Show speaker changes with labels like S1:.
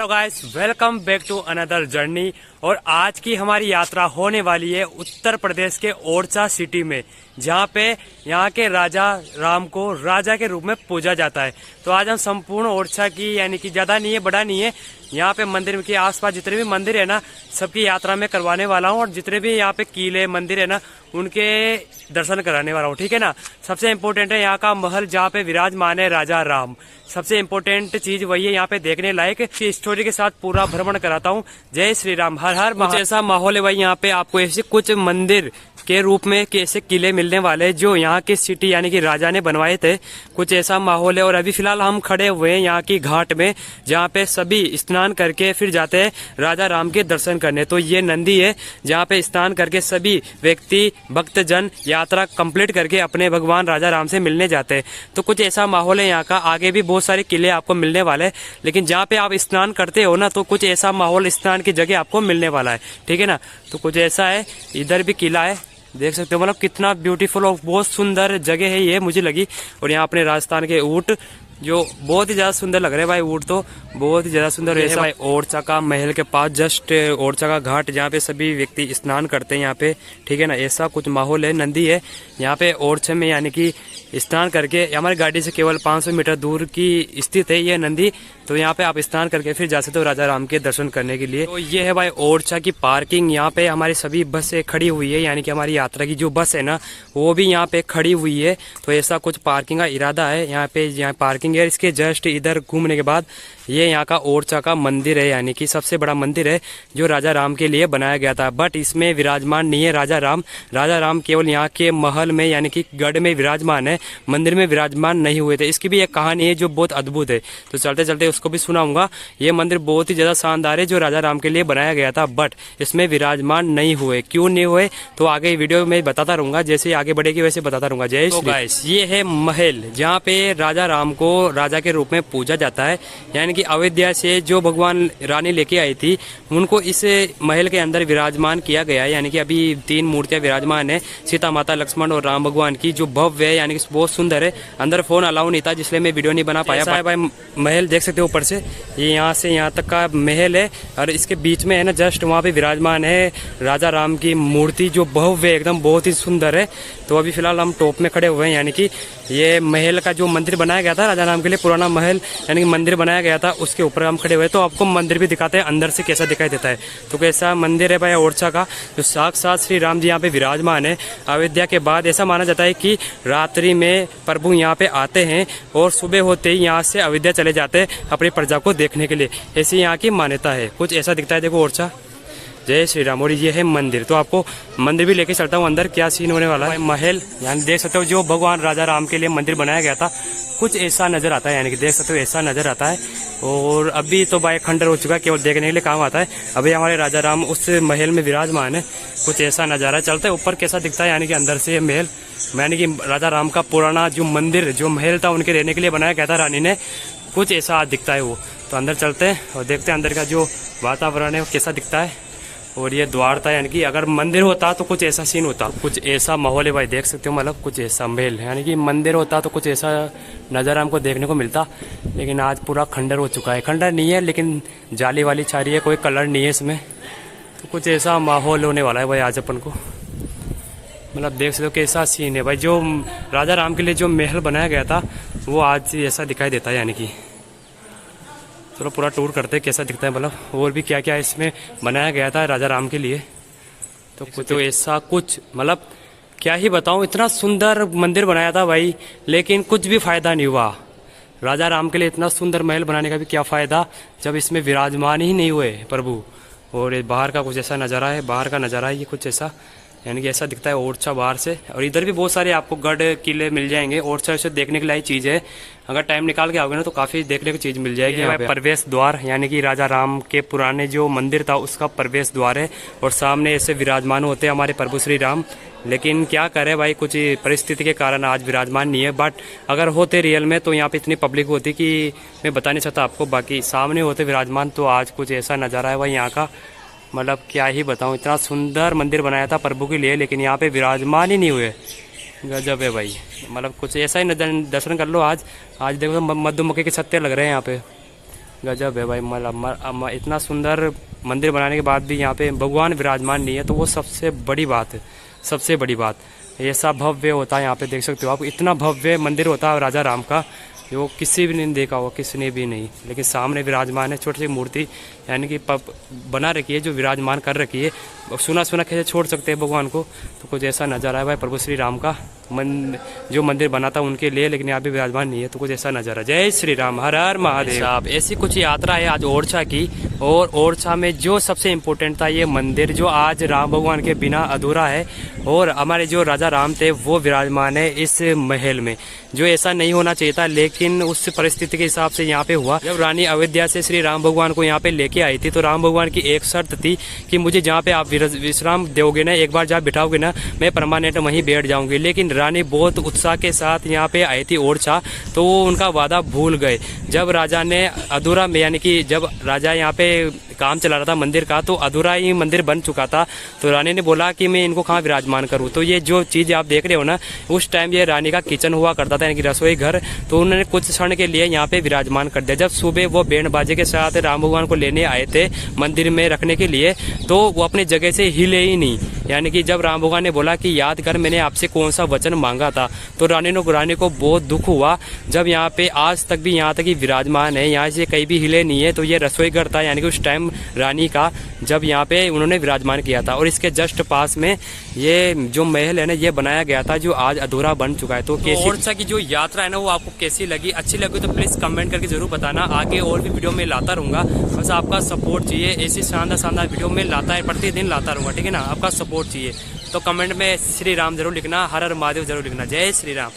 S1: Hello guys, welcome back to another journey. और आज की हमारी यात्रा होने वाली है उत्तर प्रदेश के ओरछा सिटी में, जहाँ पे यहाँ के राजा राम को राजा के रूप में पूजा जाता है। तो आज हम संपूर्ण ओरछा की, यानी कि ज़्यादा नहीं है, बड़ा नहीं है, यहाँ पे मंदिर के आसपास जितने भी मंदिर है ना, सबकी यात्रा में करवाने वाला हूँ। और जितने भी यहाँ पे किले मंदिर है ना, उनके दर्शन कराने वाला हूँ, ठीक है ना। सबसे इम्पोर्टेंट है यहाँ का महल, जहाँ पे विराजमान है राजा राम। सबसे इम्पोर्टेंट चीज वही है यहाँ पे देखने लायक। स्टोरी के साथ पूरा भ्रमण कराता हूँ। जय श्री राम, हर हर महादेव। ऐसा माहौल है भाई यहाँ पे, आपको ऐसे कुछ मंदिर के रूप में कैसे किले मिलने वाले जो यहाँ की सिटी यानी कि राजा ने बनवाए थे, कुछ ऐसा माहौल है। और अभी फिलहाल हम खड़े हुए हैं यहाँ की घाट में, जहाँ पे सभी स्नान करके फिर जाते हैं राजा राम के दर्शन करने। तो ये नंदी है जहाँ पे स्नान करके सभी व्यक्ति भक्तजन यात्रा कंप्लीट करके अपने भगवान राजा राम से मिलने जाते हैं। तो कुछ ऐसा माहौल है यहाँ का। आगे भी बहुत सारे किले आपको मिलने वाले हैं, लेकिन जहाँ पे आप स्नान करते हो ना, तो कुछ ऐसा माहौल स्नान की जगह आपको मिलने वाला है, ठीक है ना। तो कुछ ऐसा है, इधर भी किला है, देख सकते हो। मतलब कितना ब्यूटीफुल और बहुत सुंदर जगह है ये मुझे लगी। और यहाँ अपने राजस्थान के ऊंट जो बहुत ही ज्यादा सुंदर लग रहे हैं भाई, ऊंट तो बहुत ही ज्यादा सुंदर है भाई। ओरछा का महल के पास जस्ट ओरछा का घाट, जहाँ पे सभी व्यक्ति स्नान करते हैं यहाँ पे, ठीक है ना। ऐसा कुछ माहौल है। नंदी है यहाँ पे ओरछा में, यानी कि स्नान करके हमारी गाड़ी से केवल 500 मीटर दूर की स्थित है ये नंदी। तो यहाँ पे आप स्नान करके फिर जा सकते हो राजा राम के दर्शन करने के लिए। तो ये है भाई ओरछा की पार्किंग। यहाँ पे हमारी सभी बसें खड़ी हुई है, यानी कि हमारी यात्रा की जो बस है ना, वो भी यहाँ पे खड़ी हुई है। तो ऐसा कुछ पार्किंग का इरादा है यहाँ पे, यहाँ पार्किंग है। इसके जस्ट इधर घूमने के बाद ये यहाँ का ओरछा का मंदिर है, यानी कि सबसे बड़ा मंदिर है जो राजा राम के लिए बनाया गया था। बट इसमें विराजमान नहीं है राजा राम। राजा राम केवल यहाँ के महल में, यानी कि गढ़ में विराजमान है, मंदिर में विराजमान नहीं हुए थे। इसकी भी एक कहानी है जो बहुत अद्भुत है, तो चलते चलते उसको भी सुनाऊंगा। ये मंदिर बहुत ही ज्यादा शानदार है जो राजा राम के लिए बनाया गया था, बट इसमें विराजमान नहीं हुए। क्यों नहीं हुए तो आगे वीडियो में बताता रहूंगा, जैसे आगे बढ़ेगी वैसे बताता रहूंगा। जय श्री गाइस, ये है महल जहाँ पे राजा राम को राजा के रूप में पूजा जाता है। यानी कि अयोध्या से जो भगवान रानी लेके आई थी, उनको इस महल के अंदर विराजमान किया गया है। यानी कि अभी 3 मूर्तियां विराजमान है, सीता माता, लक्ष्मण और राम भगवान की, जो भव्य है, यानी कि बहुत सुंदर है। अंदर फोन अलाउ नहीं था, जिसलिए मैं वीडियो नहीं बना पाया। भाई महल देख सकते हो ऊपर से, ये यहाँ से यहाँ तक का महल है। और इसके बीच में है ना, जस्ट वहाँ पे विराजमान है राजा राम की मूर्ति, जो भव्य एकदम बहुत ही सुंदर है। तो अभी फिलहाल हम टॉप में खड़े हुए हैं, यानी कि ये महल का जो मंदिर बनाया गया था राजा राम के लिए, पुराना महल यानी कि मंदिर बनाया गया था, उसके ऊपर हम खड़े हुए। तो आपको मंदिर भी दिखाते हैं अंदर से कैसा दिखाई देता है। तो कैसा मंदिर है भाई ओरछा का, जो साक्षात श्री राम जी यहाँ पे विराजमान है। अयोध्या के बाद ऐसा माना जाता है कि रात्रि में प्रभु यहाँ पे आते हैं और सुबह होते ही यहाँ से अयोध्या चले जाते हैं अपनी प्रजा को देखने के लिए। ऐसी यहाँ की मान्यता है। कुछ ऐसा दिखता है, देखो ओरछा। जय श्री राम। और ये है मंदिर, तो आपको मंदिर भी लेके चलता हूँ अंदर, क्या सीन होने वाला है। महल यानी देख सकते हो, जो भगवान राजा राम के लिए मंदिर बनाया गया था, कुछ ऐसा नजर आता है। यानी कि देख सकते हो ऐसा नजर आता है। और अभी तो भाई खंडर हो चुका है, केवल देखने के लिए काम आता है। अभी हमारे राजा राम उस महल में विराजमान है। कुछ ऐसा नजारा चलता है ऊपर कैसा दिखता है, यानी कि अंदर से महल, यानी कि राजा राम का पुराना जो मंदिर, जो महल था, उनके रहने के लिए बनाया गया था रानी ने। कुछ ऐसा दिखता है वो। तो अंदर चलते हैं और देखते हैं अंदर का जो वातावरण है वो कैसा दिखता है। और ये द्वार था, यानी कि अगर मंदिर होता तो कुछ ऐसा सीन होता, कुछ ऐसा माहौल है भाई, देख सकते हो। मतलब कुछ ऐसा महल, यानी कि मंदिर होता तो कुछ ऐसा नज़ारा हमको देखने को मिलता। लेकिन आज पूरा खंडर हो चुका है। खंडर नहीं है, लेकिन जाली वाली छारी है, कोई कलर नहीं है इसमें। तो कुछ ऐसा माहौल होने वाला है भाई आज अपन को। मतलब देख सकते हो कैसा सीन है भाई। जो राजा राम के लिए जो महल बनाया गया था, वो आज ऐसा दिखाई देता है। यानी कि चलो पूरा टूर करते हैं कैसा दिखता है, मतलब और भी क्या क्या इसमें बनाया गया था राजा राम के लिए। तो कुछ तो ऐसा कुछ, मतलब क्या ही बताऊं, इतना सुंदर मंदिर बनाया था भाई, लेकिन कुछ भी फायदा नहीं हुआ। राजा राम के लिए इतना सुंदर महल बनाने का भी क्या फायदा, जब इसमें विराजमान ही नहीं हुए प्रभु। और ये बाहर का कुछ ऐसा नज़ारा है, बाहर का नज़ारा है ये कुछ ऐसा, यानी कि ऐसा दिखता है ओरछा बाहर से। और इधर भी बहुत सारे आपको गढ़ किले मिल जाएंगे। ओरछा से देखने के लिए चीज़ है, अगर टाइम निकाल के आओगे ना तो काफ़ी देखने की चीज़ मिल जाएगी। यहाँ पे प्रवेश द्वार, यानी कि राजा राम के पुराने जो मंदिर था उसका प्रवेश द्वार है। और सामने ऐसे विराजमान होते हैं हमारे प्रभु श्री राम। लेकिन क्या करें भाई, कुछ परिस्थिति के कारण आज विराजमान नहीं है। बट अगर होते रियल में तो यहाँ पे इतनी पब्लिक होती कि मैं बता नहीं सकता आपको। बाकी सामने होते विराजमान तो आज कुछ ऐसा नज़ारा है भाई यहाँ का। मतलब क्या ही बताऊँ, इतना सुंदर मंदिर बनाया था प्रभु के लिए, लेकिन यहाँ पे विराजमान ही नहीं हुए। गजब है भाई। मतलब कुछ ऐसा ही दर्शन कर लो आज। आज देखो तो मधुमक्खी के छत्ते लग रहे हैं यहाँ पे। गजब है भाई। मतलब इतना सुंदर मंदिर बनाने के बाद भी यहाँ पे भगवान विराजमान नहीं है, तो वो सबसे बड़ी बात है, सबसे बड़ी बात। ऐसा भव्य होता है यहाँ पे, देख सकते हो आप, इतना भव्य मंदिर होता है राजा राम का, जो किसी भी नहीं देखा होगा, किसी ने भी नहीं। लेकिन सामने विराजमान है छोटी सी मूर्ति, यानी कि बना रखी है, जो विराजमान कर रखी है। सुना सुना कैसे छोड़ सकते हैं भगवान को, तो कुछ ऐसा नज़ारा है भाई प्रभु श्री राम का। जो मंदिर बना था उनके लिए, लेकिन यहाँ पे विराजमान नहीं है, तो कुछ ऐसा नज़ारा। जय श्री राम, हर हर महादेव। साहब ऐसी कुछ यात्रा है आज ओरछा की, और ओरछा में जो सबसे इम्पोर्टेंट था ये मंदिर, जो आज राम भगवान के बिना अधूरा है। और हमारे जो राजा राम थे वो विराजमान है इस महल में, जो ऐसा नहीं होना चाहिए था, लेकिन उस परिस्थिति के हिसाब से यहाँ पे हुआ। जब रानी अयोध्या से श्री राम भगवान को यहाँ पे लेके आई थी, तो राम भगवान की एक शर्त थी कि मुझे जहाँ पे आप विश्राम दोगे ना, एक बार जहाँ बिठाओगे ना, मैं परमानेंट वहीं बैठ जाऊंगी। लेकिन रानी बहुत उत्साह के साथ यहाँ पे आई थी ओरछा, तो वो उनका वादा भूल गए। जब राजा ने अधूरा में, यानी कि जब राजा यहाँ पे काम चला रहा था मंदिर का, तो अधूरा ही मंदिर बन चुका था, तो रानी ने बोला कि मैं इनको कहाँ विराजमान करूँ। तो ये जो चीज़ आप देख रहे हो ना, उस टाइम ये रानी का किचन हुआ करता था, यानी कि रसोई घर, तो उन्होंने कुछ क्षण के लिए यहाँ पे विराजमान कर दिया। जब सुबह वो बैंड बाजे के साथ राम भगवान को लेने आए थे मंदिर में रखने के लिए, तो वो अपनी जगह से हिले ही नहीं। यानी कि जब राम भगवान ने बोला कि याद कर मैंने आपसे कौन सा वचन मांगा था, तो रानी को बहुत दुख हुआ। जब यहाँ पे आज तक भी यहाँ तक ही विराजमान है, यहाँ से कहीं भी हिले नहीं है। तो ये रसोई घर था, यानी कि उस टाइम रानी का, जब यहाँ पे उन्होंने विराजमान किया था। और इसके जस्ट पास में ये जो महल है ना, ये बनाया गया था, जो आज अधूरा बन चुका है। तो ओरछा की जो यात्रा है ना, वो आपको कैसी लगी? अच्छी लगी तो प्लीज कमेंट करके जरूर बताना। आगे और भी वीडियो में लाता रहूंगा, बस आपका सपोर्ट चाहिए। ऐसी शानदार वीडियो में लाता है, प्रतिदिन लाता रहूंगा, ठीक है ना? आपका सपोर्ट चाहिए, तो कमेंट में श्री राम जरूर लिखना, हर हर महादेव जरूर लिखना। जय श्री राम।